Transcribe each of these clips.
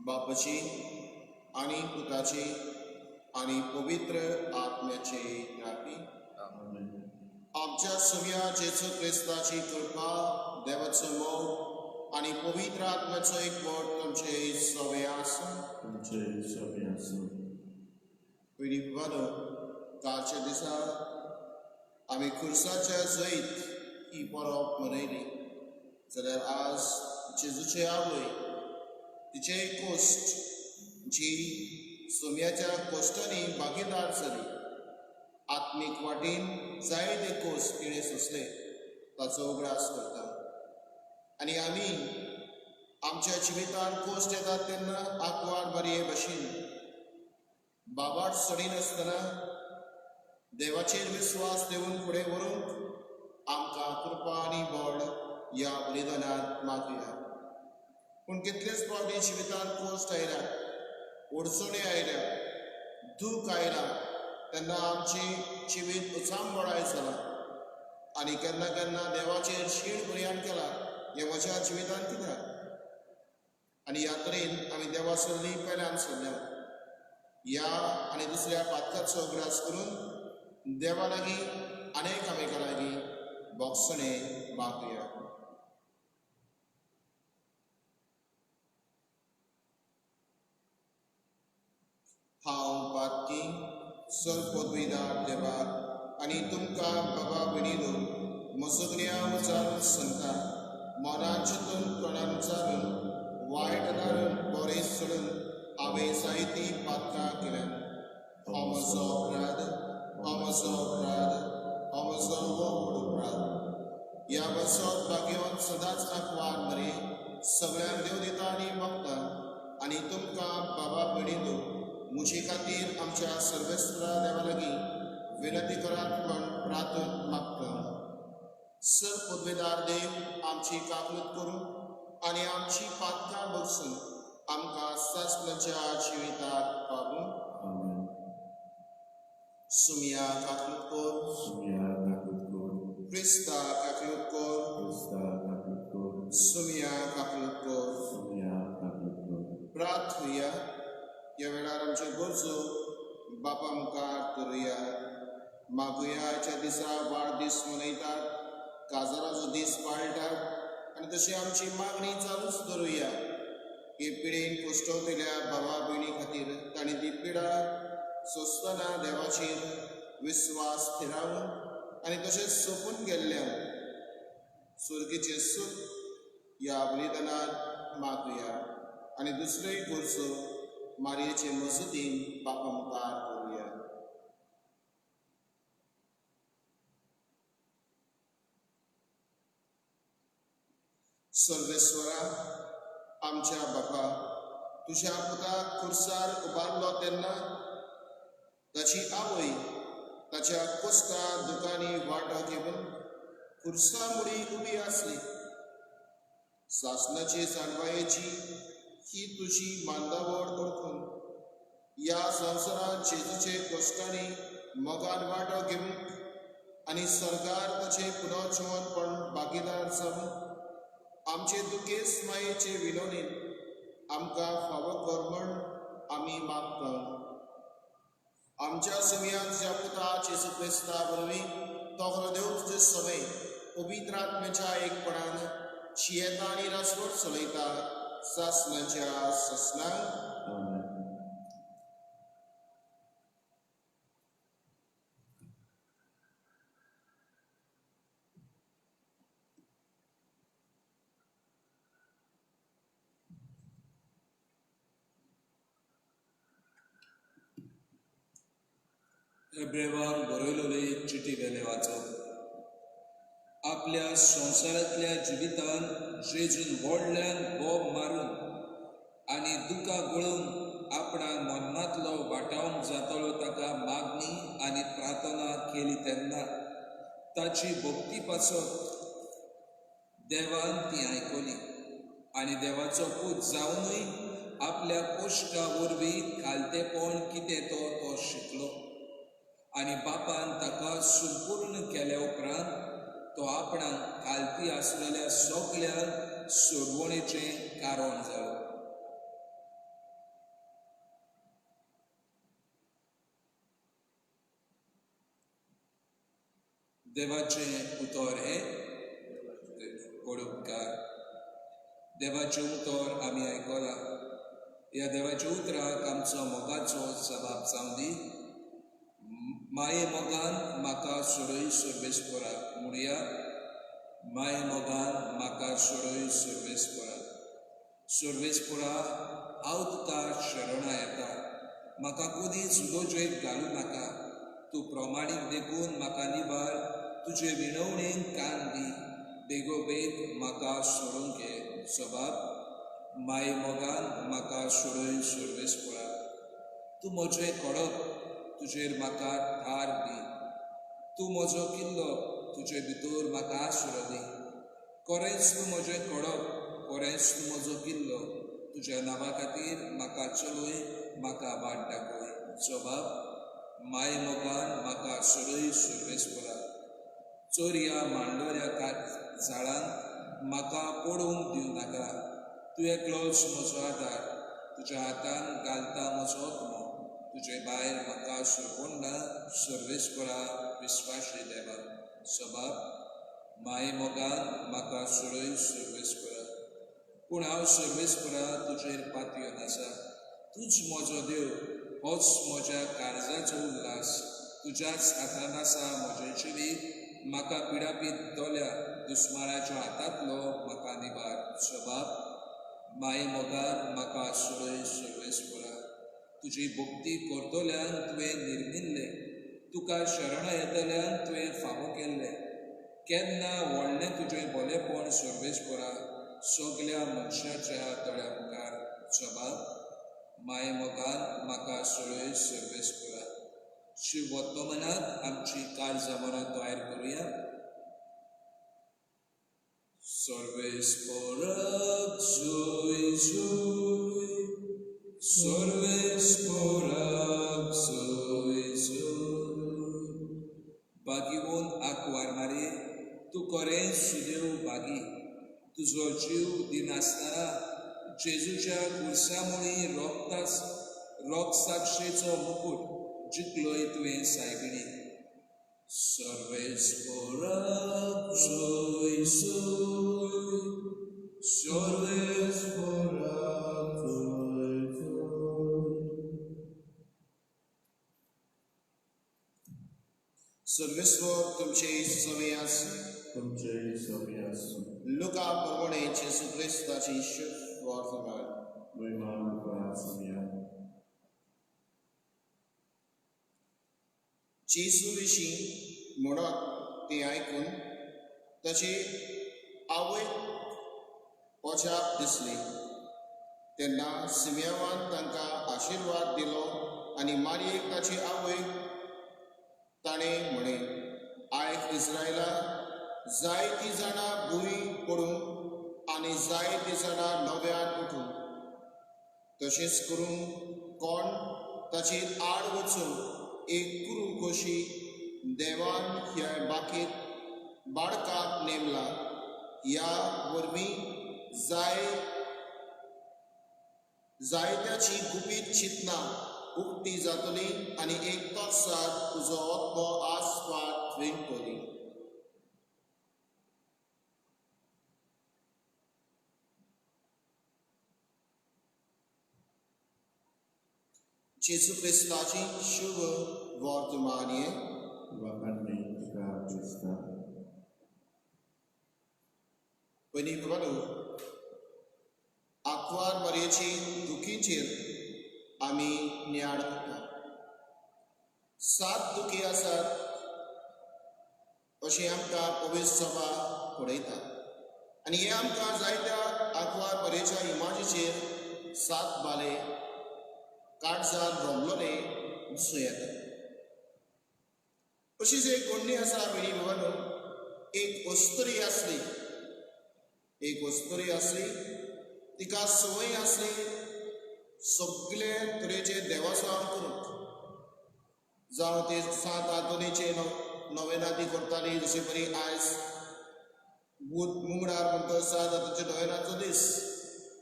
बापाची आणि पुताची आणि पवित्र आत्म्याचे नावी आमच्या सगळ्या जेजू ख्रिस्ताची कृपा देवाचो मोग आणि पवित्र आत्म्याचो एकवट तुमचे सवे आसूं. पयलीं विवादो कालच्या दिसा आमी खुर्साच्या जैत ही परब मनयली, जाल्यार आज जेजूचे आवय तिचे कोश्ट जी सोम्याच्या कोश्टांनी भागीदार जाली, आत्मीक वाटेन जायते कोश्ट तिणें सोंसले ताचो उगडास करता. आनी आमी आमच्या जिवितांत कोश्ट येतात तेन्ना आंकवार बरे भशेन बाबाट सोडिनासतना देवाचेर विस्वास देऊन फुडें व्हरूंक आमकां कृपा आनी बळ ह्या बलिदानांत मागुया. पूण कितलेच फावटी जिवितांत कोश्ट आयल्या, अडचणी आयल्या, दूख आयला तेन्ना आमची जिवीत उचांबळाय जाला आनी केन्ना केन्ना देवाचेर शीण बुरयान केला हें म्हज्या जिवितांत कित्याक. आनी ह्या तरेन आमी देवा सरली पेल्यान सरल्या ह्या आनी दुसऱ्या पातकाचो उगडास करून देवा लागीं आनी एकामेका लागीं बोगसणें मागुया. हांव पातकी सर्वपदवीदार देवाक आनी तुमकां बाबा भयणीलो मसगण्या उचारून सांगता, मनान चिंतून तोंडान उचारून वायट दारून बरें सोडून हांवें जायतीं पातकां केल्यात. हो म्हजो अपराध, हो म्हजो अपराध, हो म्हजो व्हड अपराध. ह्या बसत भाग्योन सदांच आंकवार बरे सगळ्यांक देव दिता आनी मागता. आनी तुमकां बाबा भयणीलो मुजे खातीर आमच्या सर्वेस्परा देवा लागीं विनंती करात म्हूण प्रार्थन मागता. सर्वपदवीदार देव आमची काकूत करून आनी आमची पातकां बगसून आमकां सासणाच्या जिविताक पावूं. सुमिया काकूत कर, क्रिस्ता काकूत कर, सुमिया काकूत कर. प्रार्थुया. ह्या वेळार आमचे गरजो बापा मुखार दवरुया. मागुयाच्या दिसा वाडदीस मनयतात, काजाराचो दीस पाळटात आनी तशी आमची मागणी चालूच दवरुया. हे पिडेन कुश्टवतल्या भावा भयणी खातीर तांणी ती पिडा सोंसतना देवाचेर विस्वास थिरावून आनी तशेंच सोंपून गेल्ल्या सुर्गेचें सूख ह्या बलिदानांत मागुया. आनी दुसऱ्योय गरजो मारयेचे मजतीन बापा मुखार दवरुया. सर्वेस्वरा आमच्या बापा, तुज्या पुताक खुर्सार उबारलो तेन्ना ताची आवय ताच्या कोश्टा दुखांनी वांटो घेवन खुर्सा मुडी उबी आसली. सासणाचे जाणवायेची ही तुजी बांदावळ ओळखून ह्या संवसारांत जेजूचे कोश्टांनी मोगान वांटो घेवंक आनी सरकार ताचे पुनर्जीवनपण भागीदार जावन आमचे दुखेस मायेचे विलोनीन आमकां फावो कर म्हूण आमी मागता. आमच्या सुमियांच्या पुता जेसू ख्रिस्ता वरवीं तोखरो देवचे सवय पवित्र आत्म्याच्या एकपणान शियेता आनी रासवट चलयता सासणाच्या ससनांक हेब्रेवान बरयलेली चिठी वेले वाचप. आपल्या संवसारांतल्या जिवितान जेजून व्हडल्यान बोब मारून आनी दुखां गळून आपणाक मरणांतलो वाटावंक जातलो ताका मागणी आनी प्रार्थना केली तेन्ना ताची भक्ती पासत देवान ती आयकली आनी देवाचो पूत जावनूय आपल्या कोश्टा वरवीं खालतेपण कितें तो शिकलो आनी बापान ताका संपूर्ण केल्या उपरांत तो आपणाक खालती आसलेल्या सगळ्या सोडवणेचें कारण जालो. देवाचें उतर हे उपकार. देवाचें उतर आमी आयकलां. ह्या देवाच्या उतराक आमचो मोगाचो जबाब जावं दी. माये मोगान म्हाका सोडय सर्वेस्परा म्हणुया. माये मोगान म्हाका सोडय सर्वेस्परा. सर्वेस्परा हांव तुका शरणा येता. म्हाका कधीच उदोजेक घालूं नाका. तूं प्रमाणीक देखून म्हाका निबार. तुजे विनवणेक कान दी. बेगोबेग म्हाका सोडूंक घे. सबाब माये मोगान म्हाका सोडय सर्वेस्परा. तूं म्हजें कडप. तुजेर म्हाका ठार दी. तूं म्हजो किल्लो. तुजे भितर म्हाका आसरो दी. खरेंच तूं म्हजें कडप. खरेंच तूं म्हजो किल्लो. तुज्या नांवा खातीर म्हाका चलय. म्हाका बाट दाखय. जबाब माये मोगान म्हाका सोडय सर्वेस्परा. चोरया मांडोऱ्या झाडांक म्हाका पडूंक दिवं नाका. तूं एकलोच म्हजो आदार. तुज्या हातान घालता म्हजो आत्मो. तुजे भायर म्हाका सोडून ना. सर्वेस्परा विस्वाशी देवा. सबाब माये मोगान म्हाका सोडय सर्वेस्परा. पूण हांव सर्वेस्परा तुजेर पातयेवन आसा. तूंच म्हजो देव. होच म्हज्या काळजाचो उल्हास. तुज्याच हातान आसा म्हजें जिवीत. म्हाका पिडापीत दोल्या दुस्मानाच्या हातांतलो म्हाका निबार. सबाब माये मोगान म्हाका सोडय सर्वेस्परा. तुजी भक्ती करतल्यान तुवें निर्मिल्लें. तुका शरणा येतल्यान तुवें फावो केल्लें. केन्ना व्हडलें तुजें बरेंपण सर्वेस्परा सगळ्या मनशाच्या दोळ्या मुखार. जबाब माये मोगान म्हाका सोडय सर्वेस्परा. शिव वर्तमानांत आमची काळजां तयार करुया. सर्वेस्पराक जय जय. सर्वेस्पराक जय जय. बागीवून आंकवार मारे. तूं खरेंच सुदेव बागी. तुजो जीव दिनासतना जेजूच्या कुर्सा मुळी रोग साक्षेचो मुकुट जिखलोय तुवें सायबिणी. सर्वेस्पराक जय जय. सर्वेस्पराक जय जय. सर्वेस्वर तुमचे सवय आसूं. तुमचे सवय आसूं. लुका प्रमाणे जेसू ख्रिस्ताची शुभ वर्तमान. महिमा तुका सवया. जेजू विशीं म्हणत तें आयकून ताची आवय पोचाप दिसली. तेन्ना सिमेवान तांकां आशिर्वाद दिलो आनी मारयेक ताची आवय ताणें म्हणलें, आयज इस्रायला जायतीं जाणां भुंय पडून आनी जायतीं जाणां नव्यान उठून. तशेंच करून कोण ताची आड वचून एक कुरू कशी देवान ह्या बाकीत बाळकाक नेमला. ह्या वरवीं जायत्याची गुपीत चिंतना उक्ती जातली आनी एक तोच तुजो आत्मो आस्वाद विणटली. जेजू क्रिस्ताची शुभ वर्तमानीय Wakani tuka Krista. पयली बाबानो आंकवार मरयेची दुखीचेर आमी नियाळ करता. 7 दुखी आसात अशें आमकां पवित्र सभा पळयता आनी हे आमकां जायत्या आंकवार मरयेच्या इमाजीचेर 7 बाले काळजान रोमलोले दिसूं येता. अशीच एक गोंडी आसा बेडी बाबानो. एक अस्तरी आसली तिका संवय आसली सगळे तरेचे देवास्वाम करूंक. जावं ते 7 आदोनीचे नवेनादी करताली जशे परी आयज बूध मुंगडार म्हणटा 7 आदोनीचे नवेनाचो दीस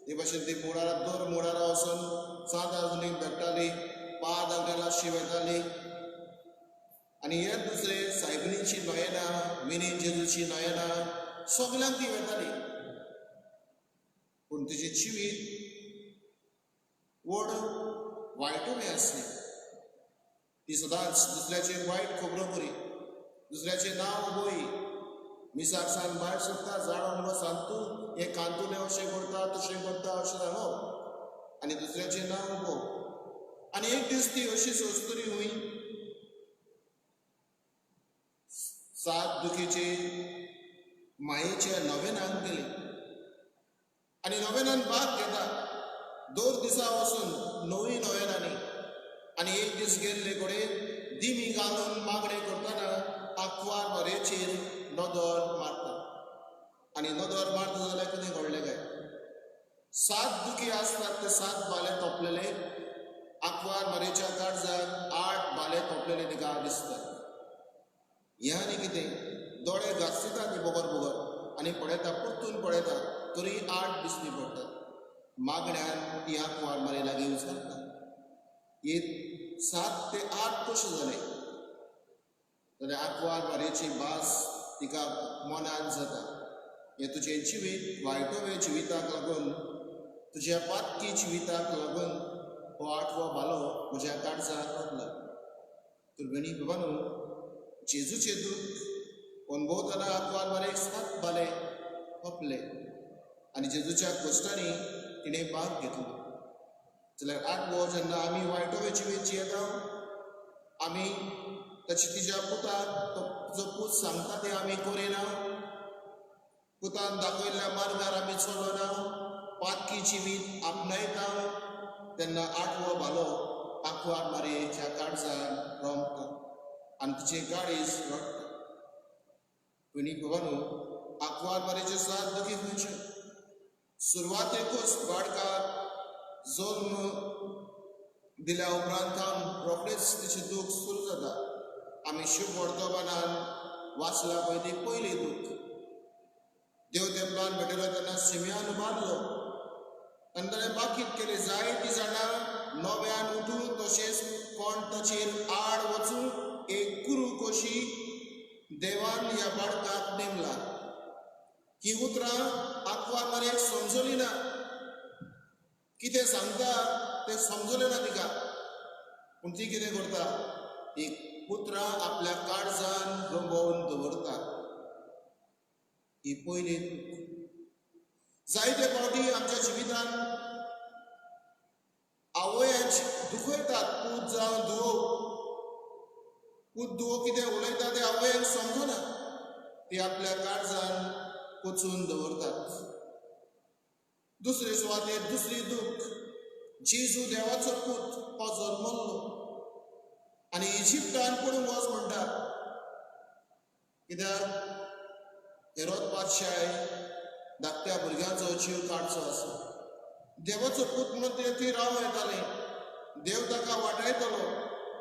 ते भाशेन ती दर मुडारा वचून 7 आदोनीक भेटताली, पाद आंगेला शिवयताली आनी हे दुसरे सायबिणीची नयनां, मिनी जेजूची नयनां सगल्यांक ती वेताली. पूण तिची जिवीत व्हड वायटूय आसली. ती सदांच दुसऱ्याचे वायट खबरो करी, दुसऱ्याचे नांव उबोई, मिसाक सान भायर सरता जाणून सांगतू हे कांतुले अशें करता तशें करता अशें सांगप आनी दुसऱ्याचें नांव उबोवप. आनी एक दीस ती अशीच अस्तरी हुई 7 दुखीचे मायेच्या नवेनाक गेली आनी नवेनान भाग घेता. 2 दिसा वचून 9 नवेनांनी आनी एक दीस गेल्ले कडेन दिमी घालून मागणे करतना आंकवार मरयेचेर नदर मारता. आनी नदर मारता जाल्यार कितें घडलें काय? 7 दुखी आसतात ते 7 बाले तोपलेले. आंकवार मरयेच्या काळजाक 8 बाले तोपलेले तिका दिसतात. हें आनी कितें? दोळे घांसता ती बोगर आनी पळयता, परतून पळयता तरी 8 दिसणी पडटात. मागण्यान ती आंकवार मरे लागीं विचारता हे 7 ते 8 कशें जालें? जाल्यार आंकवार मरयेची भास तिका मनान जाता. हे तुजें जिवीत वायटवे जिविताक लागून, तुज्या पातकी जिविताक लागून हो 8वो बालो म्हज्या काळजाक लागला. तर भणी बाबानो, जेजूचे दूख अनुभवतना आंकवार मरयेक 7 बाले तोपले आनी जेजूच्या कश्टांनी तिणें भाग घेतलो. जाल्यार 8वो जेन्ना आमी वायटवे जिवीत जियेता, आमी तिच्या पुताक तुजो पूत सांगता तें आमी करिना, पुतान दाखयल्ल्या मार्गार आमी चलना, पातकी जिवीत आपणायता, तेन्ना 8वो बालो आंकवार मरयेच्या काळजान रोमता आनी तिचे गाडीज रडटा. पयली बाबानो, आंकवार मरयेचे 7 दुखी खंयचे? सुरवातेकूच बाळकाक जल्म दिल्या उपरांत रोखडेच तिचे दूख सुरू जाता. आमी शुभ वर्तमानान वाचला पळय ती पयली दूख. देव देवलान भेटलो तेन्ना सिम्यान मारलो आनी ताणें बाकीत केली. जायतीं जाणां नव्यान उठून तशेंच कोण ताचेर आड वचून एक कुरू कशी देवान ह्या बाळकाक नेमला. ही उतरां आंकवार मरयेक समजली ना. कितें सांगता तें समजलें ना तिका. पूण ती कितें करता? ती उतरां आपल्या काळजान रंगोवन दवरता. ही पयली दूख. जायते फावटी आमच्या जिवितान आवयांची दुखयतात. पूत जावं धुवो, पूत धुवो कितें उलयता तें आवयांक समजना. ती आपल्या काळजान कोचून दवरतात. दुसरे सुवातेर दुसरी दूख. जेजू देवाचो पूत हो जल्मल्लो आनी इजिप्टान पडूंक वच म्हणटा. कित्याक हेरोद बादशाय धाकट्या भुरग्याचो जीव काडचो आसा. देवाचो पूत म्हणून थंय रावूं येतालें. देव ताका वाटायतलो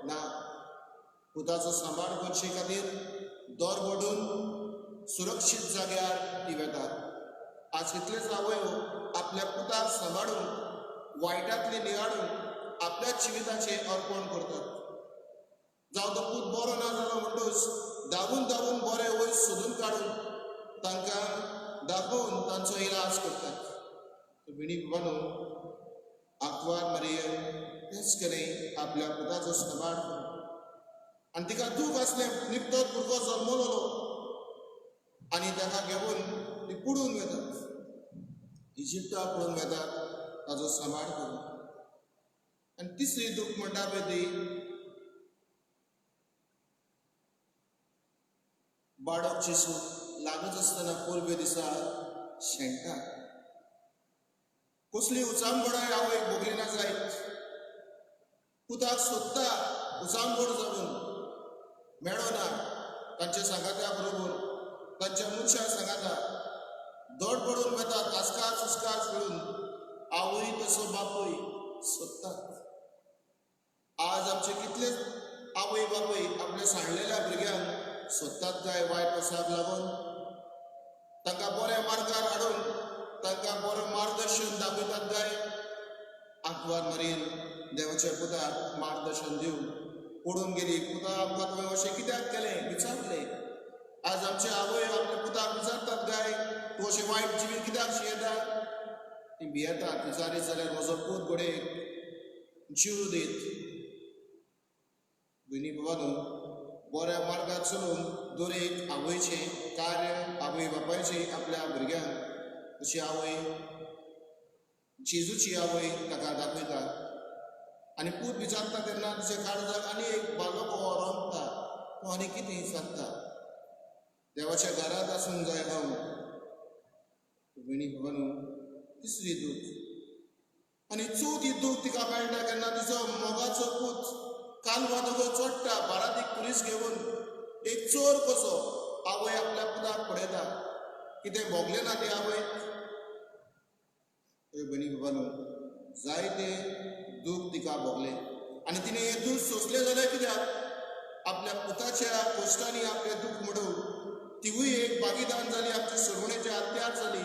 ना. पुताचो सांबाळ करचे खातीर दोर मोडून सुरक्षीत जाग्यार ती वेता. आज कितलेच आवयो आपल्या पुताक सांबाळून वायटांतली नियाळून आपल्या जिविताचे अर्पण करतात. जावं तो पूत बरो ना जालो म्हणटूच धांवून धांवून बरे वयर सोदून काडून तांकां दाखोवन तांचो इलाज करतात. विणी बाबांनो, आंकवार मारयेन तेच केलें, आपल्या पुताचो सांबाळ केलो आनी तिका दूख आसलें. निकतोच भुरगो जल्मलो आनी ताका घेवन ती पुडून वेतात, इजिप्टा पळोवन वेतात ताचो सांबाळ करून. आनी तिसरी दूख म्हणटा पळय ती बाळक जेसू लागत आसतना पोरबे दिसा शेणटा. कसली उचांबडाय आवयक भोगली ना जायत. पुताक सोदता उचांबड जावन मेळना. तांच्या सांगात्या बरोबर तांच्या मनशां सांगाता दड पडून वेता, कासकार सुस्कार करून आवय तसो बापूय सोदतात. आज आमचे कितलेच आवय बापूय आपल्या सांडलेल्या भुरग्यांक सोदतात काय वायट वसाक लागून. तांकां बऱ्या मार्गार हाडून तांकां बरें मार्गदर्शन दाखयतात काय. आंकवार मारीन देवाच्या पुताक मार्गदर्शन दिवन पडून गेली. पुता आमकां तुवें अशें कित्याक केलें विचारलें. आज आमचे आवय आपल्या पुताक विचारतात काय, तूं अशें वायट जिवीत कित्याक जियेता. ती भियेतात. विचारीत जाल्यार म्हजो पूत घोडेक जीव दीत. भयणी बाबांनो, बऱ्या मार्गार चलून दरेक आवयचें कार्य, आवय बापायचें आपल्या भुरग्यांक अशी आवय जेजूची आवय ताका दाखयता. आनी पूत विचारता तेन्ना तिच्या काळजाक आनी एक बालो कहो रोंखता. तूं आनी कितें विचारता. देवाच्या घरांत आसूंक जाय हांव. भयणी बाबांनो, तिसरी दूख आनी चवथी दूख तिका मेळटा केन्ना तिचो मोगाचो पूत कालवा दोगो चोडटा. बारातीक पुलीस घेवन एक चोर कसो आवय आपल्या पुताक पडयता. कितें भोगलें ना ती आवय. भयणी बाबांनो, जायते दूख तिका भोगले आनी तिणें हें दूख सोंसलें जाल्यार कित्याक आपल्या पुताच्या कोश्टांनी आपलें दूख मोडून तिवूय एक भागीदार जाली. आमच्या सोडवणेच्या आत्यार जाली.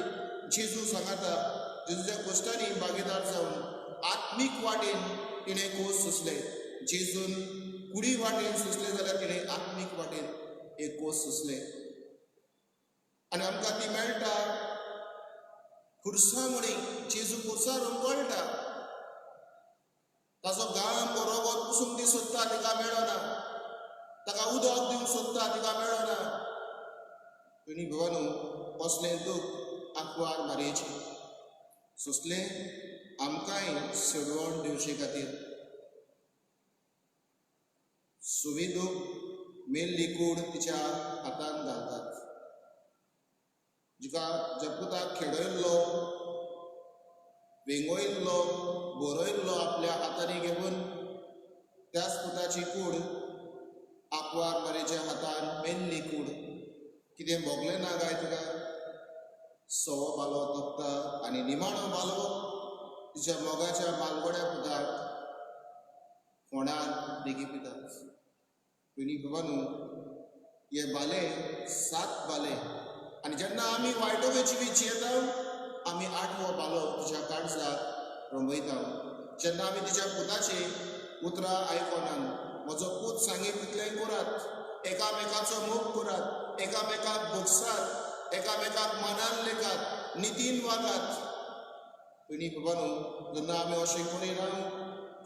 जेजू सांगाता जेजूच्या कोश्टांनी भागीदार जावन आत्मीक वाटेन तिणें कोस सोंसले. जेजून कुडी वाटेन सोंसले जाल्यार तिणें आत्मीक वाटेन एक कोस सोंसले. आनी आमकां ती मेळटा खुर्सामणी. जेजू खुर्सार रंगोळटा. ताचो घाम बरो वत पुसूंक ती सोदता, तिका मेळना. ताका उदक दिवंक सोदता, तिका मेळना. भयणी भावांनो, असलें दूख आंकवार मारयेचें सोंसलें आमकांय सोडवण दिवचे खातीर. सुवी दूख मेल्ली कूड तिच्या हातान घालतात. जिका ज्या पुताक खेडयल्लो, वेंगोयल्लो, बरयल्लो आपल्या हातांनी घेवन त्याच पुताची कूड आंकवार मारयेच्या हातान मेल्ली कूड. कितें भोगलें ना काय तिका. सवो बालो तोपता आनी निमाणो बालो तिच्या मोगाच्या मालगोड्या पुताक फोंडार देगी पितात. भयणी बाबांनो, हे बाले 7 बाले आनी जेन्ना आमी वायटोवे जिवीत जियेता आमी 8वो बालो तिच्या काळजाक रंगयता. जेन्ना आमी तिच्या पुताचे उतरां आयकोनान म्हजो पूत सांगीत तितलें करात, एकामेकाचो मोग करात, एकामेकाक भोगसात, एकामेकाक मानान लेखात, नितीन वागात. भयणी बाबांनो, जेन्ना आमी अशें करी राव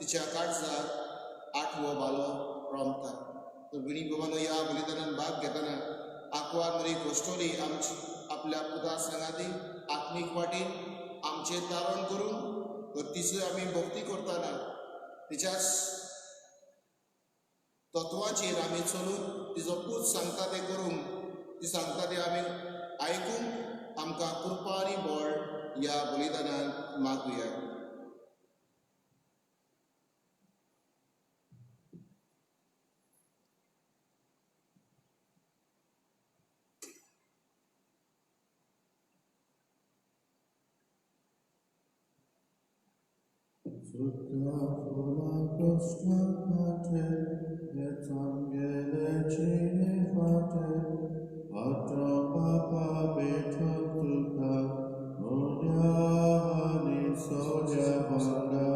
तिच्या काळजाक 8वो बालो रोमता. तर भयणी बाबांनो, ह्या बलिदानान भाग घेतना आंकवार मारी कोश्टोली आमची आपल्या पुता सांगाती आत्मीक वाटेन आमचें तारण करून तर तिचो आमी भक्ती करतना तिच्याच तत्वाचेर आमी चलून तिचो पूत सांगता तें करूंक, ती सांगता तें आमी आयकूंक आमकां कृपा आनी बळ ह्या बलिदानान मागुया. Sutta fulla costa pate, et angele cine fate, atto papa beto tuta, odia ani sodia banda.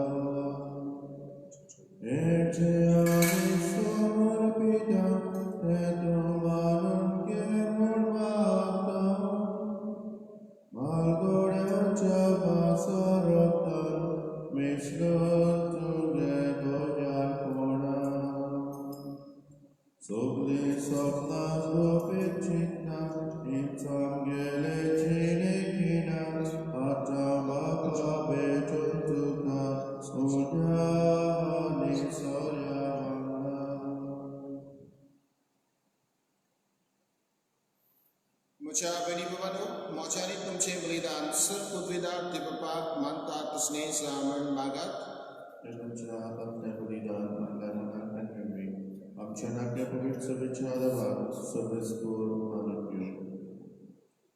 म्हज्या बहिणी बाबांनो, मोच्यानी तुमचें बलिदान सर पृथ्वीदार दिवपाक मानता तसलें म्हण मागात.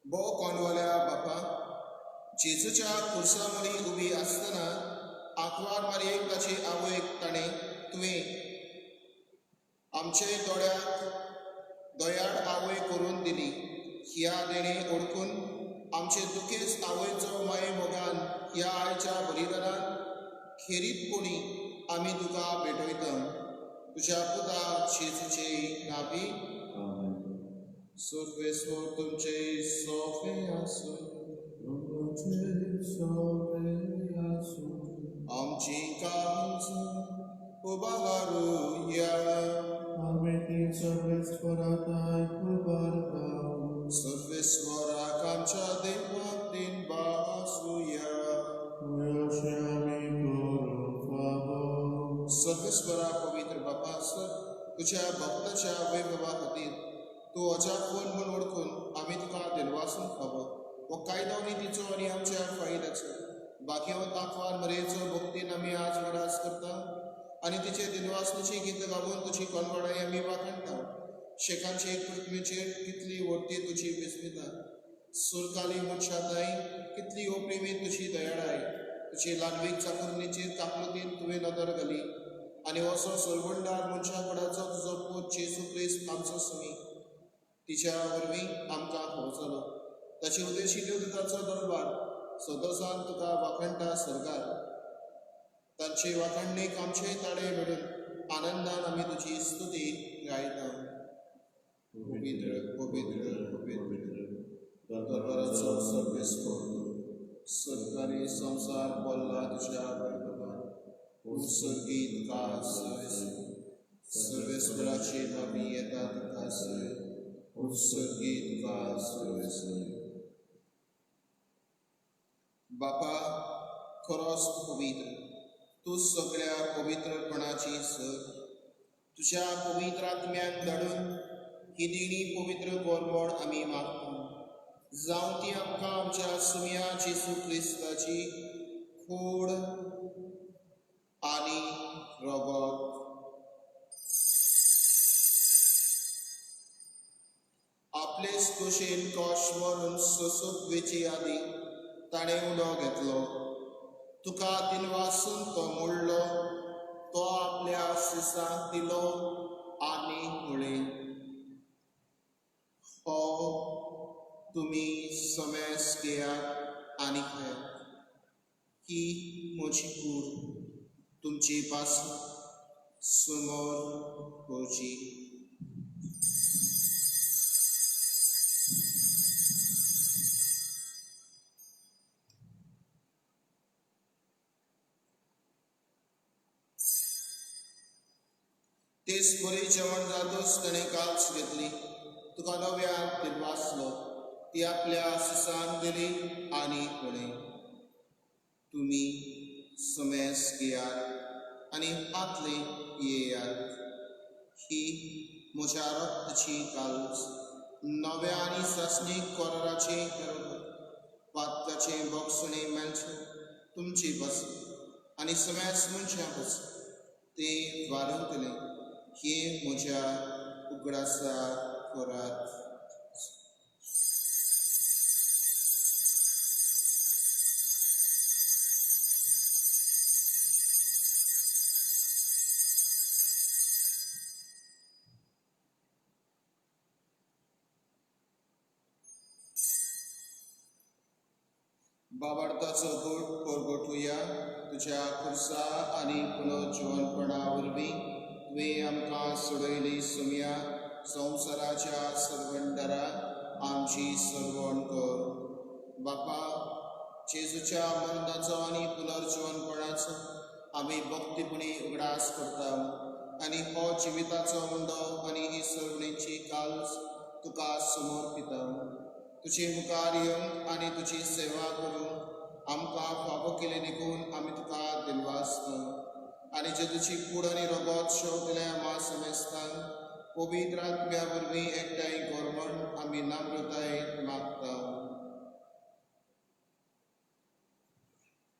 बो कोणवाल्या बापा, जेजूच्या खुर्सा मदीं उबी आसतना आंकवार मारयेक ताची आवयक ताणें तुवें आमचे दोळ्याक दोयाड आवय करून दिली. ह्या देणे ओळखून आमचे दुखेस आवयचो माये मोगान ह्या आयच्या बलिदानान खेरीतपणी आमी तुका भेटयता. तुज्या पुता जेजूचे नांवी सर्वेस्वर तुमचे सोफे आसूं. आमची काळज उबारूया. सर्वेस्वराक आमच्या देवाक दिनबा आसूया. सर्वेस्वरा पवित्र बापा सर, तुझ्या भक्ताच्या वैभवा खातीर तूं अजाप कोण म्हूण ओळखून आमी तुका दिनवासून फावो. हो कायदो नितीचो आनी आमच्या फायद्याचो बाकीवर ताकवार मरेचो भक्तीन आमी आज वडास करता आनी तिचे दिनवासनेची गीत गावून तुजी कोणवडाय आमी वाखणटा. शेकांचे पृथ्वीचेर कितली व्हडटी तुजी विस्मिता. सुरकाली मनशाताय कितली ओप्रेमी तुजी दयाळाय. तुजी लानवीक चाकुरणीचेर कापलतीन तुवें नदर घाली आनी असो सरवंडार मनशा कोणाचो तुजो पूत जेजू क्रिस्त आमचो समी तिच्या वरवीं आमकां पोवचलो. ताची उदेशिल्यो दुदाचो दरबार सदोसान तुका वाखणटा सरकार. तांचे वाखणणेक आमचे ताळे मेळून आनंदान आमी तुजी स्तुती गायता. पवित्र पवित्र पवित्र दरबाराचो सर्वेस्वर सरकारी संसार बोल्ला तुज्या वैभवान. उत्सर्गीत कास सर्वेस्वराची नावी येता तुका सय. उत्सर्गीत कास बापा खरोच पवित्र. तूं सगळ्या पवित्रपणाची सर. तुज्या पवित्र आत्म्याक धाडून ही देणी पवित्र गोरमोड आमी मागता. जावं ती आमकां आमच्या सुम्या जेजू क्रिस्ताची खोड आनी रोगोत आपलेच कुशीन कोश मारून सोसूंक वेची आदी ताणें उडो घेतलो. तुका दिनवासून तो मोडलो. तो आपल्या सिसांक दिलो आनी म्हळें, हो तुमी समेस घेयात आनी खायात. ही म्हजी कूड तुमची पासून समोर करची. तेच बरी जेवण जातूच ताणें काल्स घेतली. तुका नव्यान दिनवासलो. ती आपल्या सिसांक दिली आनी म्हळें, तुमी समेस घेयात आनी हातले येयात. ही म्हज्या रक्ताची काल्स नव्या आनी सासणीक कोराराचे पातकाचे बोगसणे मेळचे तुमची बस आनी समेस मनशां बस ते वारूंतले. हे म्हज्या उगडासा कोरात. बाबार्थाचो गोड परगोठुया तुज्या खुर्सा आनी पुनर्जीवनपणा वरवीं वे आमकां सोडयली सुमया संवसाराच्या सर्वंडरा आमची सरवण कर. बापा, जेजूच्या मंदाचो आनी पुनर्जीवनपणाचो आमी भक्तीपणी उगडास करता आनी हो जिविताचो मुंडो आनी ही सर्वणेची काल्स तुका समर्पिता. तुजे मुखार येवन आनी तुजी सेवा करून आमकां फावो केले देखून आमी तुका दिलवासता आनी जेजूची कूड आनी रगत शेवटल्या महासमेस्तान पवित्र आत्म्या वरवीं एकठांय कर म्हूण आमी नम्रतायेन मागता.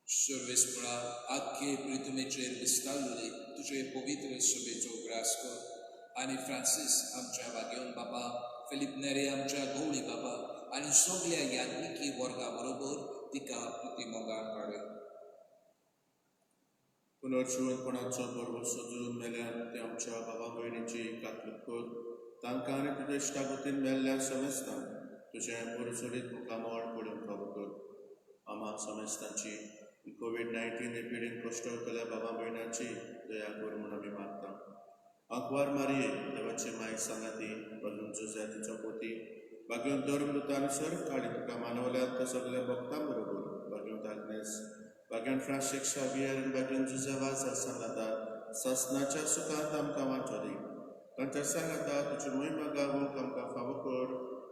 सर्वेस्परा आख्खे पृथ्वीचेर विस्तारलेले तुजे पवित्र सभेचो ग्रास कर आनी फ्रांसीस आमच्या वागेवन बाबा, फिलिप नेरे आमच्या गवळी बाबा आनी सगळ्या यात्रिकी वर्गा बरोबर तिका प्रतिमोगान हाडय. पुनर्जीवनपणाचो बरोबर सजून मेल्यान ते आमच्या बाबा भयणीची कातूक कर. तांकां आनी तुज्या इश्टागतीन मेल्ल्या समेस्तान तुजें परसुरीत मुखामोळ पडून फावो कर. आम्हा समेस्तांची कोविड-19 एपिडेक कश्टयतल्या बाबा भयणांची दया कर म्हूण आमी मागता. आंकवार मारये, देवाची माय सांगाती, अजून जुझे तिचो पोती, भाग्योन धर्मदुतानुसार काळी तुका मानवल्यात त्या सगळ्या भक्तां बरोबर भाग्योन आग्नेस, भाग्योन फ्रांशिक शाबियर आनी भाग्योन जुझे वाजा सांगाता सासनाच्या सुखांत आमकां वांटो दी. तांच्या सांगाता तुजी महिमा गावूंक आमकां फावो कर.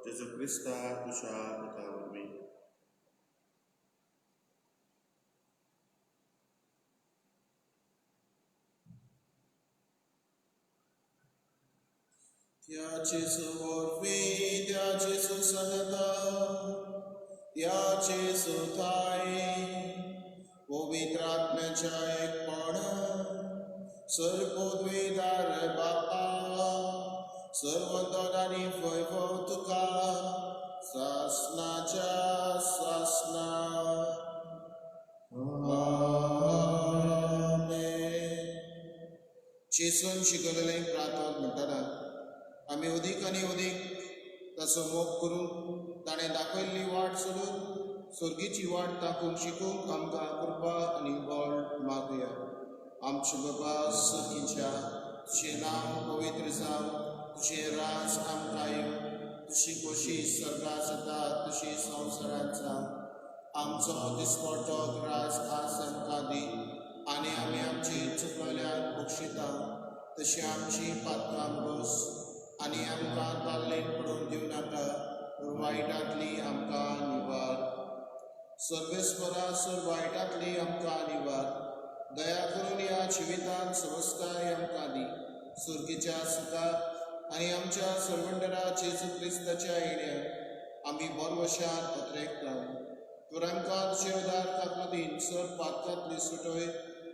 जेजू क्रिस्ता तुज्या पुता वरवीं. त्या जेजू वरवीं, त्या जेजू सांगाता, त्या जेजू थाय पवित्र आत्म्याच्या एकपणान सर्वोद्वेदार बापा, सर्वोदर आनी वैभव तुका सासनाच्या सासना. जेजून शिकयलेलें प्रार्थना म्हणटना आमी अदीक आनी अदीक ताचो मोग करून ताणें दाखयल्ली वाट सोडून सर्गीची वाट दाखोवंक शिकूंक आमकां कृपा आनी बळ मागुया. आमचे बाबा सर्गीच्या, तुजें नांव पवित्र जावं, तुजें राज आमकां येवं, तुजी खोशी स्वर्गांत जाता तशी संवसारांत जावं. आमचो दिसपडटो राज आज आमकां दी आनी आमी आमची चुकयल्यांक बक्षिता तशी आमची पातकां बस आनी आमकां ताल्लेन पडून दिवं नाका, पूण वायटांतली आमकां निवार. सर्वेस्परा सर वायटांतली आमकां निवार. दया करून ह्या जिवितांत समजकाय आमकां दी. सुर्गीच्या सुखाक आनी आमच्या सर्वंडरा जेजू क्रिस्ताच्या येण्याक आमी बरवशान उतरेकता. तर आमकां तुजे उदार काकुदीन सर पातकांतली सुटोय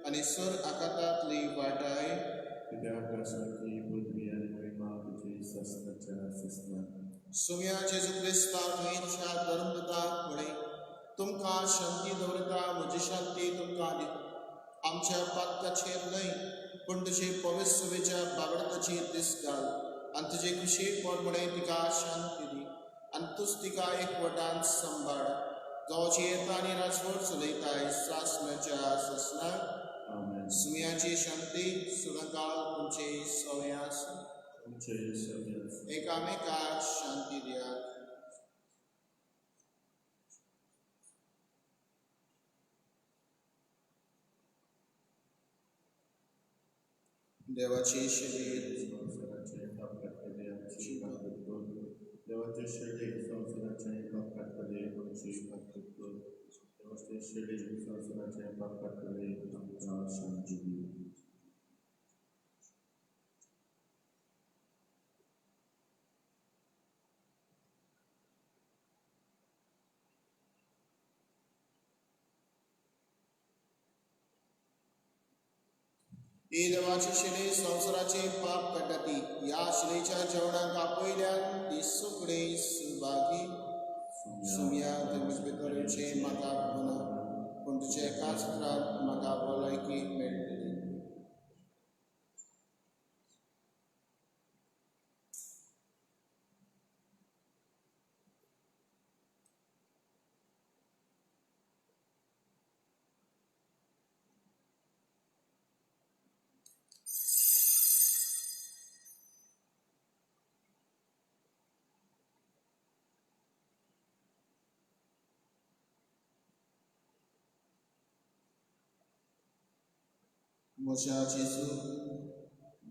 आनी सर आकांतांतली वाटाय. कित्याक आसाची पृथ्वी आनी महिमा तुजी सासनाच्या सासना. सुम्या जेजू क्रिस्ता तुमच्या धर्मदूताक म्हणय, तुमकां शांती दवरता, म्हजी शांती तुमकां दिता. आमच्या पातकाचेर न्हय पूण तुजे पवित्र सभेच्या बागडताचेर दीस घाल आनी तुजे कुशीक परमणे तिका शांती दी आनी तूंच तिका एकवटान सांबाळ. जो जी येता आनी राजवट चलयताय सासनाच्या सासनाक. आमेन. सुम्याची शांती सदांकाळ तुमचे सवय आसूं. तुमचे सगळ्यां एकामेकाक शांती दियात. देवाची शरीर संवसाराचे पाप काडटले आमची कातूक कर. देवाचे शेळी संवसाराचे पाप काडटले आमची कातूक कर. देवाचे शेळी संवसाराचे पाप काडटले आमकां शांती दी. ही देवाची शिडी संवसाराचे पाप काडटाती. ह्या शिडीच्या जेवणाक आपयल्यान ती सगळी सहभागी. सुम्या ते भितरचे म्हाका पुना पूण तुजे काजरांत म्हाका भलायकी मेळटली. म्हज्या जेजू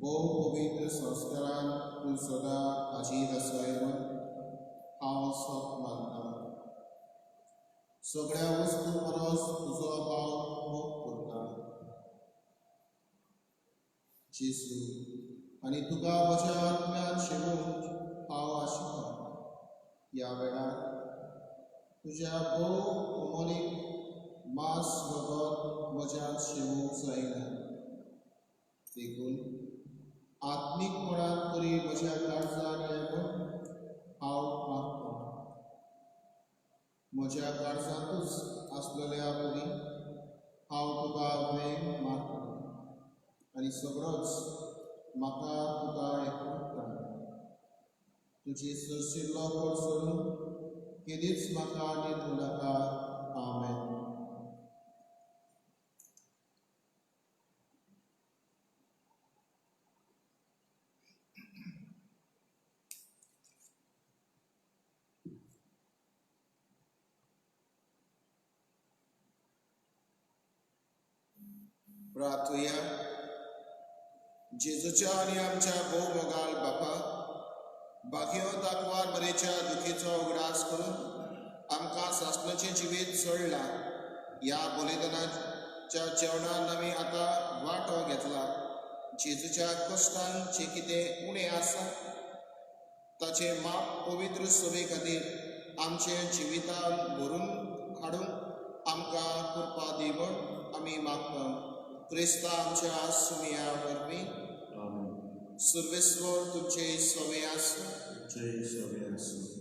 भोव पवित्र संस्कारान तूं सदां हाजीर आसाय म्हण हांव सोब मानतां. सगळ्या वस्तू परस तुजो भाव मोग करता जेजू, आनी तुका म्हज्या आत्म्यान शेवूंक हांव आशिता. ह्या वेळार तुज्या भोव अमोलीक मास रगत म्हज्यान शेवूंक जायना, देखून आत्मीकपणान तरी म्हज्या काळजाक ये म्हण हांव मागतां. म्हज्या काळजांतूच आसलेल्या परी हांव तुका वेग मागतां, आनी सगळोच म्हाका तुका एकवटता. तुजी सरशिल्लो कोड सोडून केदीच म्हाका न्हिदूं नाका. आमेन. प्रार्थुया. जेजूच्या आनी आमच्या भोव मोगाळ बापा, बागयो ताकवार बरेच्या दुखीचो उगडास करून आमकां सासणाचें जिवीत सोडलां. ह्या बलिदानाच्या जेवणान आमी आतां वांटो घेतला. जेजूच्या कश्टान जे कितें उणें आसा ताचे माप पवित्र सवे खातीर आमचे जिवितान भरून हाडूंक आमकां कृपा दी म्हण आमी मागता. क्रिस्ता आमच्या सुमिया वरवीं सर्वेस्वर तुमचे सवे आसूं.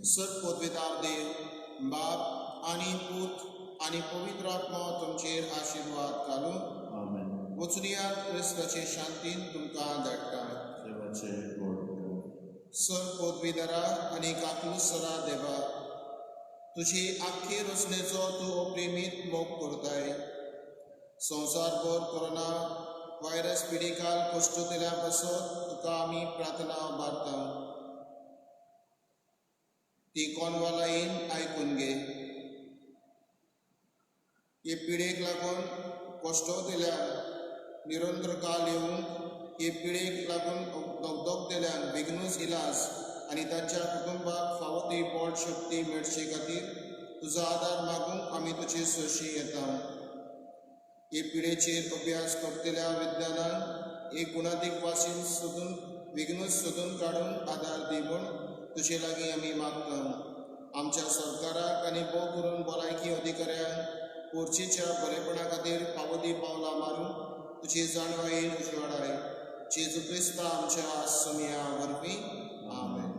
सत पदवीदार देव बाप आनी पूत आनी पवित्र आत्मा तुमचेर आशिर्वाद घालून वचुनियात क्रिस्ताचे शांतीन तुमकां धाडटा. सर पदवीदारा आनी काकलुसरा देवा, तुजी आख्खे रचनेचो तूं अप्रेमीत मोग करताय. संवसारभर कोरोना व्हायरस पिडिकाल कश्ट दिल्या पासत तुका आमी प्रार्थना मारता. ती कोनवालायेन आयकून घे. हे पिडेक लागून कश्ट दिल्यान निरंतर काल येवंक, हे पिडेक लागून दोगदोग दिल्यान बेगीनूच इलाज आनी तांच्या कुटुंबाक फावो ती पोट शक्ती मेळचे खातीर तुजो आदार मागूंक आमी तुजे सरशी येता. हे पिडेचेर अभ्यास करतल्या विज्ञानान एक गुणादीक वासीन सोदून बेगीनूच सोदून काडूंक आदार दी म्हण तुजे लागीं आमी मागता. आमच्या सरकाराक आनी भोव करून भलायकी अधिकाऱ्यांक पोरचेच्या बरेपणा खातीर फावो ती पावलां मारूंक तुजी जाणवायेन उजवाडाय. जेजू क्रिस्ता आमच्या सुमिया वरवीं. आमेन.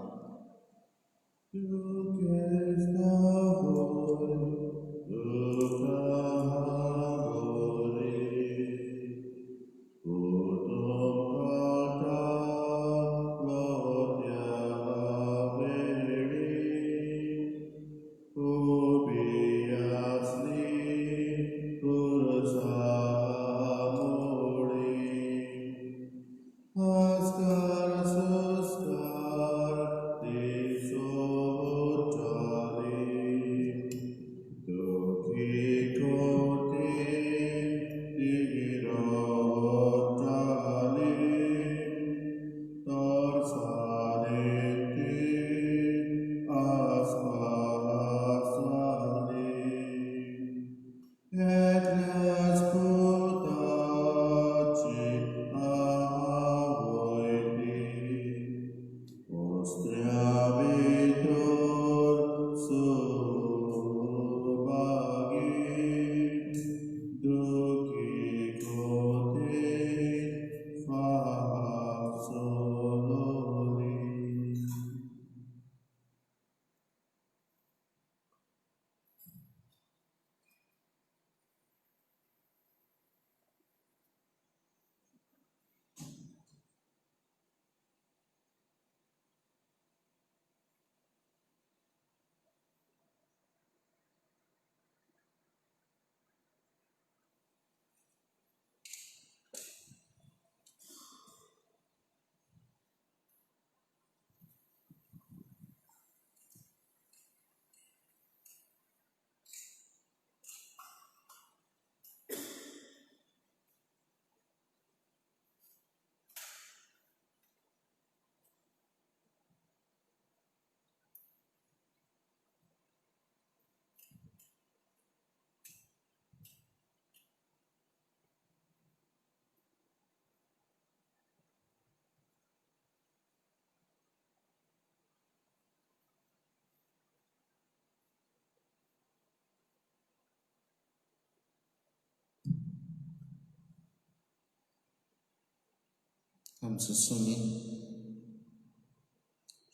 आमचो सोनी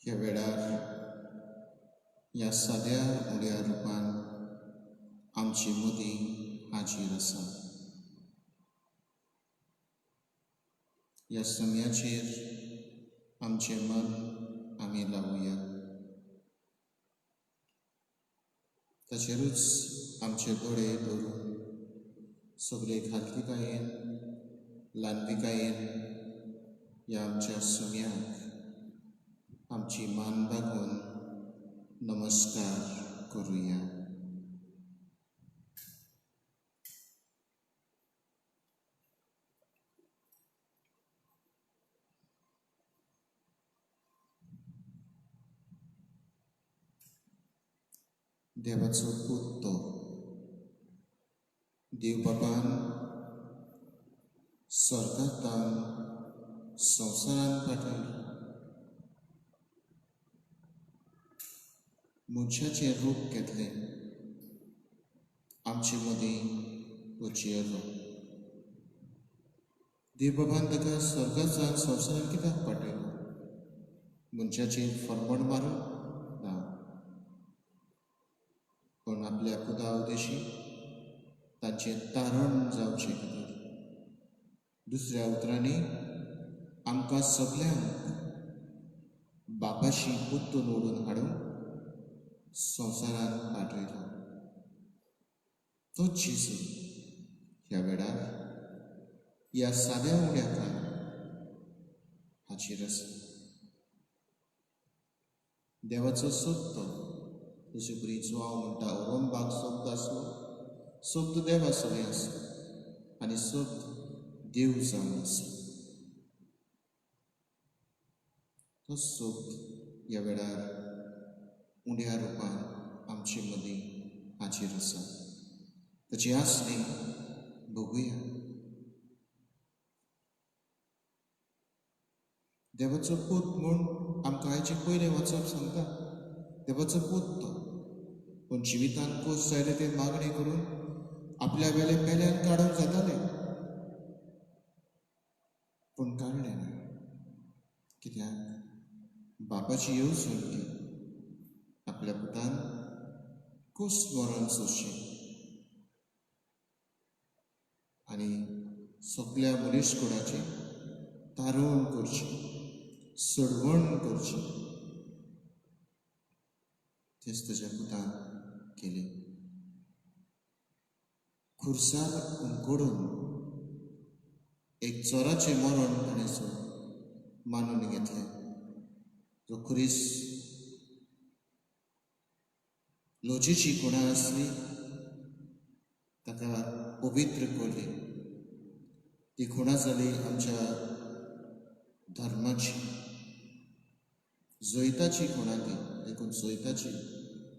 ह्या वेळार ह्या साद्या उड्या रुपान आमची मदीं हाजीर आसा. ह्या समयाचेर आमचें मन आमी लावुया. ताचेरूच आमचे दोळे दवरून सगळे घालतीकायेन ल्हानविकायेन ह्या आमच्या सुम्याक आमची मान बागोवन नमस्कार करुया. देवाचो पूत तो देव बाबान स्वर्गांतल्यान संवसारान पाठयलो. मनशाचें रूप घेतलें आमचे मदीं उजियेलो. देव बाबान ताका स्वर्गांतल्यान संवसारान कित्याक पाठयलो? मनशाचें फरमण मारून ना, पण आपल्या पुता उद्देशी तांचें तारण जावचें खातीर. दुसऱ्या उतरांनी आमकां सगल्यांक बापाशी पुत्तून ओडून हाडून संवसारान पाठयलो. तोच जेजू ह्या वेळार ह्या साद्या उड्याकार हाचेर आसा. देवाचो सोद तो जशे परीचो हांव म्हणटा औरंबाग सोद आसलो. सोद देवा सगळें आसा आनी सोद देव जावन आसा. तो सोद ह्या वेळार उड्या रुपान आमचे मदीं हाजीर आसा. ताची आसली बघुया. देवाचो पूत म्हूण आमकां हाचे पयलें वचप सांगता. देवाचो पूत तो, पूण जिवितान खूश जायले ते मागणी करून आपल्या वेले पेल्यान काडूंक जाताले, पूण काडलें ना. कित्याक बापाची येवजण ती आपल्या पुतान खूश मरण सोंसचें आनी सगल्या मनीसकुळाची तारण करची, सडवण करची. तेच ताच्या पुतान केलें. खुर्सार उमकडून एक चोराचें मरण ताणें मानून घेतलें. जो खुरीस लोजेची कोणाक आसली ताका पवित्र केली. ती खुणां जाली आमच्या धर्माची, जैताची खुणां ती. देखून जैताची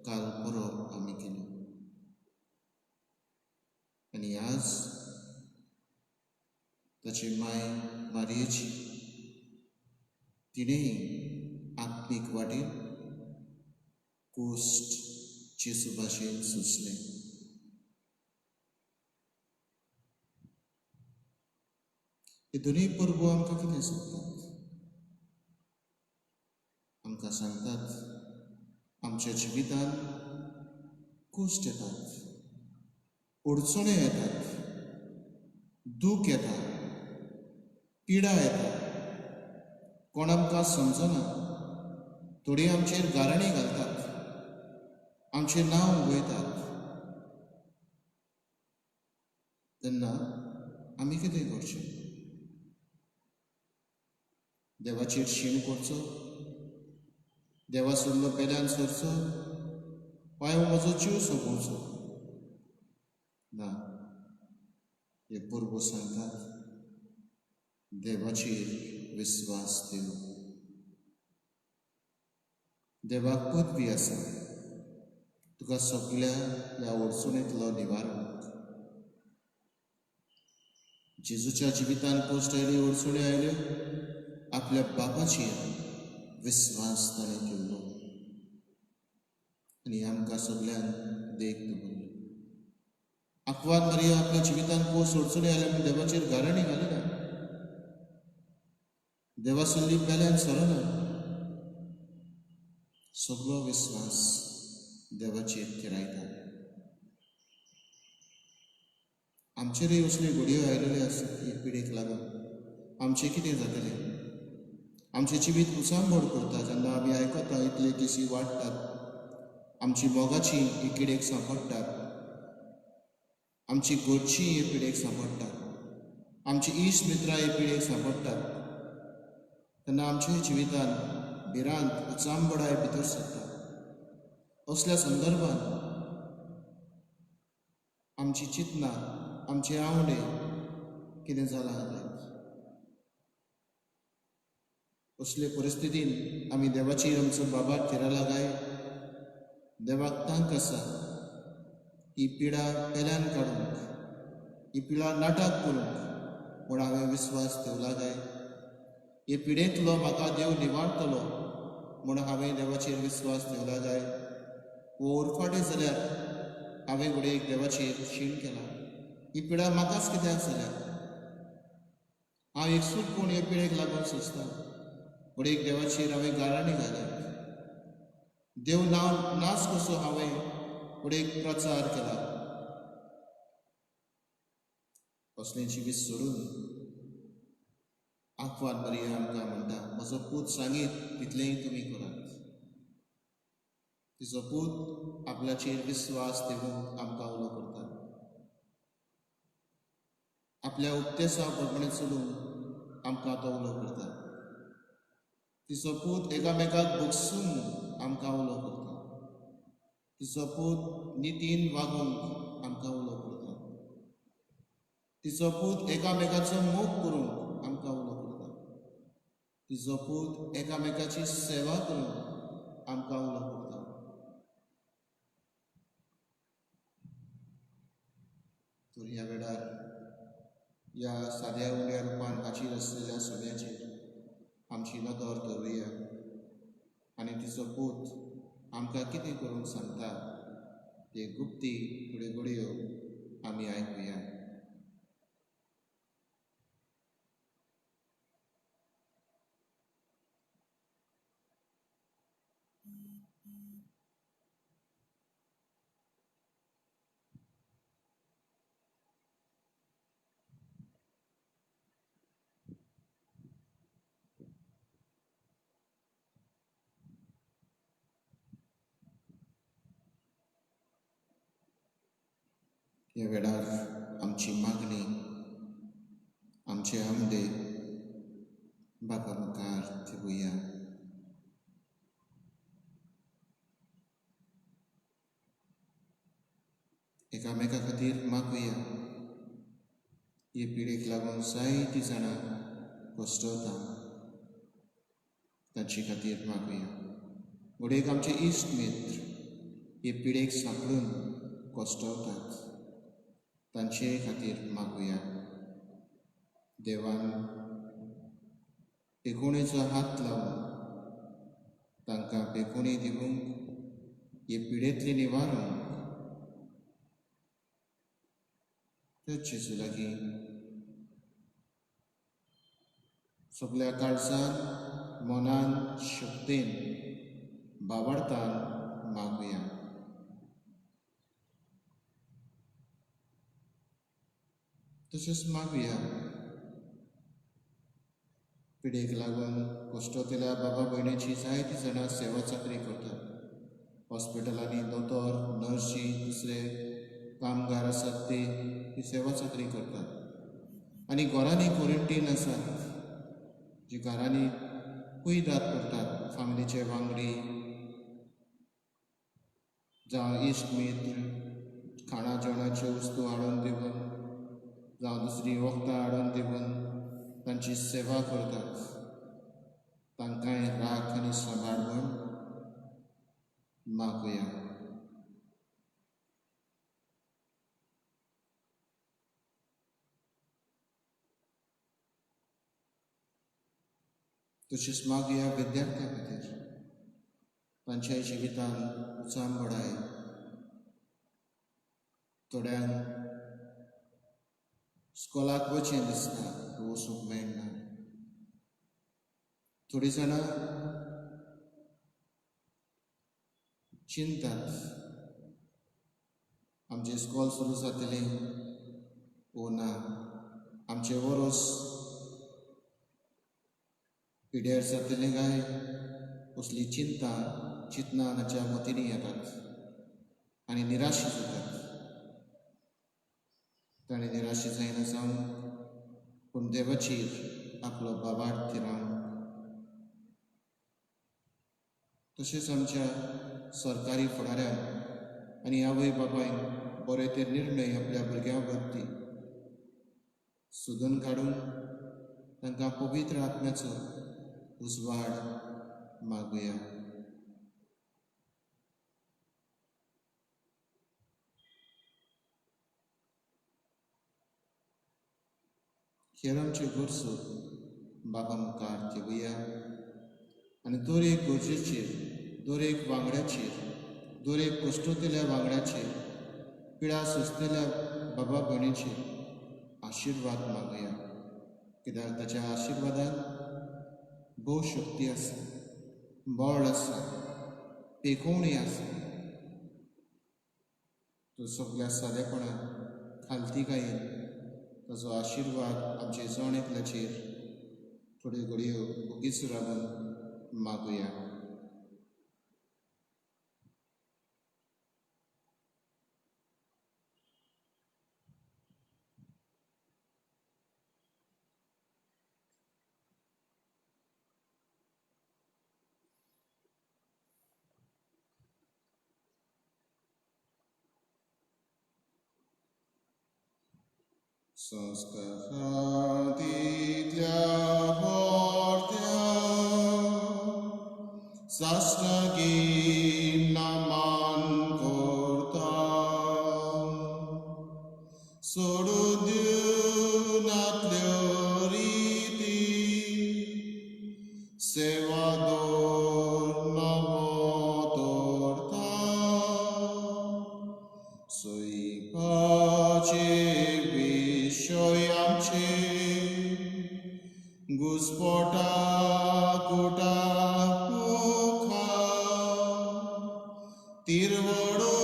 काल परब आमी केली. आनी आज ताची माय मारयेची तिणेंय आत्मीक वाटेन कोस्ट जेजू भाशेन सोंसलें. हे दोनूय परबो आमकां कितें सांगतात? आमकां सांगतात आमच्या जिवितान कोस्ट येतात, अडचण्यो येतात, दूख येता, पिडा येता. कोण आमकां समजना, थोडी आमचेर गाराणी घालतात, आमचें नांव उगयतात. तेन्ना आमी कितें करचें? देवाचेर शीण करचो, देवा सोडलो पेल्यान सरचो, वा म्हजो जीव सोंपोवचो? ना. हे परबो सांगतात देवाचेर विस्वास दिवप. देवाक पदवी आसा, तुका सगल्या ह्या अडचणींतलो निवारो. जेजूच्या जिवितान कश्ट आयली, अडचणी आयल्यो, आपल्या बापाचेर विस्वास ताणें केल्लो आनी आमकां सगल्यांक देख दवरली. आंकवार मारया आपल्या जिवितान पोस अडचणी आयल्या म्हणून देवाचेर गाराणी घालिना. देवा सल्ली पेल्यान सरना सगळो विस्वास देवाचेर थिरायता. आमचेरय असल्यो घडयो आयिल्ल्यो आसात. ही पिडेक लागून आमचें कितें जातलें? आमचें जिवीत उचांबड करता जेन्ना आमी आयकता इतले दिसी वाडटात, आमची मोगाची ही पिडेक सांपडटात, आमची घरचीं हे पिडेक सांपडटात, आमची इश्ट मित्रां हे पिडेक सांपडटात, तेन्ना आमच्या जिवितान भिरांत उचांबडाय भितर सरता. असल्या संदर्भात आमची चिंतना, आमचे आवडे कितें जालां जायत. असले परिस्थितीन आमी देवाचेर आमचो बाबाक थिरायला काय? देवाक तांक आसा ही पिडा पेल्यान काडूंक, ही पिडा नाटाक करूंक म्हूण हांवें विस्वास ठेवला काय? हे पिडेंतलो म्हाका देव निवारतलो म्हूण हांवें देवाचेर विस्वास ठेवला काय? ओर फाटीं जाल्यार हांवें घडयेक देवाचेर शीण केला. ही पिडा म्हाकाच कित्याक जाल्या? हांव एकसूट कोण हे पिडेक लागून सोंसता. घडयेक देवाचेर हांवें गाराणी घाल्यात. देव नाच कसो हांवें घडयेक प्रचार केला. असलें जिवीत सोडून आंकवार मरिया आमकां म्हणटा, म्हजो पूत सांगीत तितलेंय तुमी करात. तिचो पूत आपल्याचेर विस्वास ठेवून आमकां उलो करता. आपल्या उपदेशा प्रमाणे चलून आमकां तो उलो करता. तिचो पूत एकामेकाक भोगसून आमकां उलो करता. तिचो पूत नितीन वागून आमकां उलो करता. तिचो पूत एकामेकाचो मोग करून आमकां उलो करता. तिचो पूत एकामेकाची सेवा करून आमकां उलो करता. तर ह्या वेळार ह्या साद्या उण्या रुपान हाचीर आसलेल्या सोन्याचेर आमची नदर दवरुया आनी तिचो पूत आमकां कितें करूंक सांगता ते गुप्ती थोड्यो घडयो आमी आयकुया. ह्या वेळार आमची मागणी आमचे आमदे बापा मुखार थिवुया. एकामेका खातीर मागुया. हे पिडेक लागून जायतीं जाणां कश्टता, तांचे खातीर मागुया. घडयेक आमचे इश्ट मित्र हे पिडेक सांपडून कश्टतात, तांचे खातीर मागुया. देवान पेखोणेचो हात लावन तांकां पेखोणी दिवंक, हे पिडेंतली निवारूंक तेच जेजू लागीं सगळ्या काळजान, मनान, शक्तीन, भावार्थान मागुया. तशेंच मागुया पिडेक लागून कश्टतेल्या बाबा भयणीची जायतीं जाणां सेवा चाकरी करतात. हॉस्पिटलांनी दोतोर, नर्सी, दुसरे कामगार आसात ते ही सेवा चाकरी करतात. आनी घरांनी क्वॉरंटीन आसात, जी घरांनी कुयदाद करतात. फामिलीचे वांगडी जावं इश्ट मित्र खाणा जेवणाच्यो वस्तू हाडून दिवन जावं दुसरी वखदां हाडून दिवन तांची सेवा करतात. तांकांय राख आनी सांबाळ म्हूण मागुया. तशेंच मागुया विद्यार्थ्यां खातीर. तांच्या जिवितान उचांबडाय. थोड्यांक स्कॉलाक वचचें दिसता, वचूंक मेळना. थोडी जाणां चिंतात आमचे इस्कॉल सुरू जातलें वो ना, आमचे वरोस पिड्यार जातलें काय, असली चिंता चिंतनाच्या मतींनी येतात आनी निराशी जातात. ताणें निराशी जायना जावन पूण देवाचेर आपलो बाबाड थिरावन, तशेंच आमच्या सरकारी फुडाऱ्यांक आनी आवय बाबायक बरे ते निर्णय आपल्या भुरग्यां बाबतींत सोदून काडून तांकां पवित्र आत्म्याचो उजवाड मागुया. हेर आमच्यो गरजो बाबा मुखार ठेवुया आनी दर एक गरजेचेर, दर एक वांगड्याचेर, दर एक कश्टतल्या वांगड्याचेर, पिडा सोंसतल्या बाबा भयणीचेर आशिर्वाद मागुया. कित्याक ताच्या आशिर्वादान भोव शक्ती आसा, बळ आसा, पेखोवणी आसा. तो सगळ्या सादेपणान खालतीकायेन ताजो आशिर्वाद आमचे जण एकल्याचेर थोड्यो घडयो ओगीच रावन मागुया. संस्कारांतल्या व्हरत्या साश्टागीर नामान करता, सोडून दिवनातल्यो रिती सेवा दवरता, सोयपाचे विशय आमचे घुसपोटा कोटा मुखा तिरवडो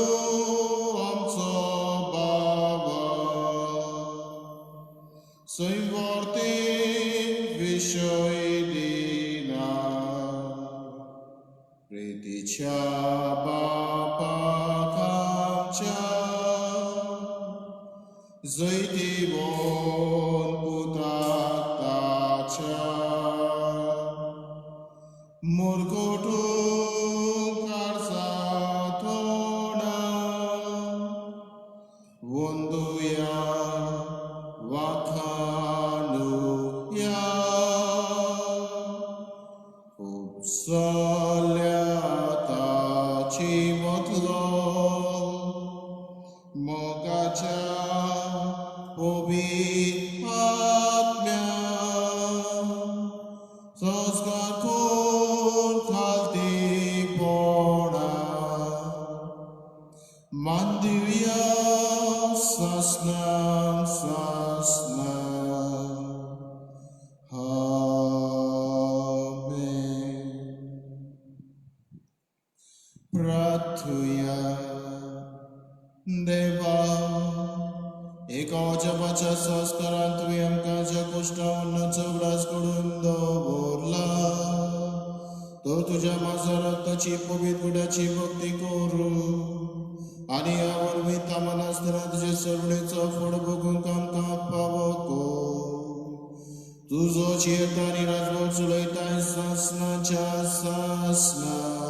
आमचो बाबा, संवर्ते विशय दिना प्रितीच्या बापाक आमच्या जैती बोन पुताक ताच्या मुरगोटूंक कारसा तोंडा वंदुया वाखाणुया उपसल्या ताची मतलो मोगाच्या आत्म्या संस्कार कोण खालती पोणा मान दिवया सासनां सासनां. आमेन. प्रार्थुया. देवा एका जपाच्या संस्कारांत तुवें आमकां ज्या कुश्टावन्न चौगडास करून दवरला, तो तुज्या माझा रक्ताची पवित्र गुड्याची भक्ती करूं आनी ह्या वरवीं तामनासतना तुजे सगळेचो फळ भोगूंक आमकां पावो कर. तुजो चेता आनी राजवट चलयता सासनाच्या सासना.